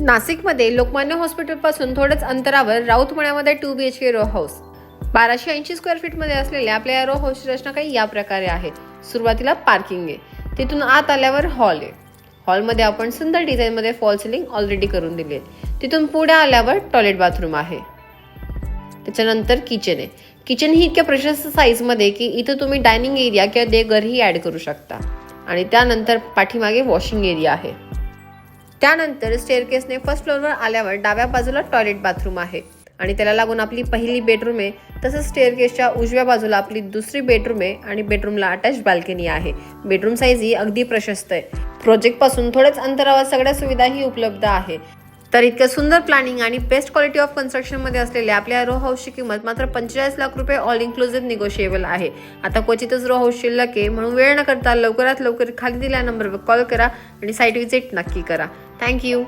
नाशिकमध्ये लोकमान्य हॉस्पिटलपासून थोड्याच अंतरावर राऊतमळ्यामध्ये 2 BHK रो हाऊस 1280 स्क्वेअर फीटमध्ये असलेल्या आपल्या या रो हाऊसची रचना काही या प्रकारे आहे. सुरुवातीला पार्किंग आहे, तिथून आत आल्यावर हॉल आहे. हॉलमध्ये आपण सुंदर डिझाईनमध्ये फॉल सिलिंग ऑलरेडी करून दिली आहे. तिथून पुढे आल्यावर टॉयलेट बाथरूम आहे. त्याच्यानंतर किचन आहे. किचन ही इतक्या प्रशस्त साईजमध्ये की इथं तुम्ही डायनिंग एरिया किंवा देवघरही ॲड करू शकता. आणि त्यानंतर पाठीमागे वॉशिंग एरिया आहे. त्यानंतर स्टेअरकेसने फर्स्ट फ्लोअरवर आल्यावर डाव्या बाजूला टॉयलेट बाथरूम आहे आणि त्याला लागून आपली पहिली बेडरूम आहे. तसंच स्टेअरकेसच्या उजव्या बाजूला आपली दुसरी बेडरूम आहे आणि बेडरूमला अटॅच बाल्कनी आहे. बेडरूम साईज ही अगदी प्रशस्त आहे. प्रोजेक्टपासून थोड्याच अंतरावर सगळ्या सुविधाही उपलब्ध आहे. तर इतकं सुंदर प्लॅनिंग आणि बेस्ट क्वालिटी ऑफ कन्स्ट्रक्शनमध्ये असलेल्या आपल्या रो हाऊसची किंमत मात्र 45 लाख रुपये ऑल इन्क्लुझिव्ह निगोशिएबल आहे. आता क्वचितच रो हाऊस शिल्लक आहे, म्हणून वेळ न करता लवकरात लवकर खाली दिलेल्या नंबरवर कॉल करा आणि साईट व्हिजिट नक्की करा. थँक्यू.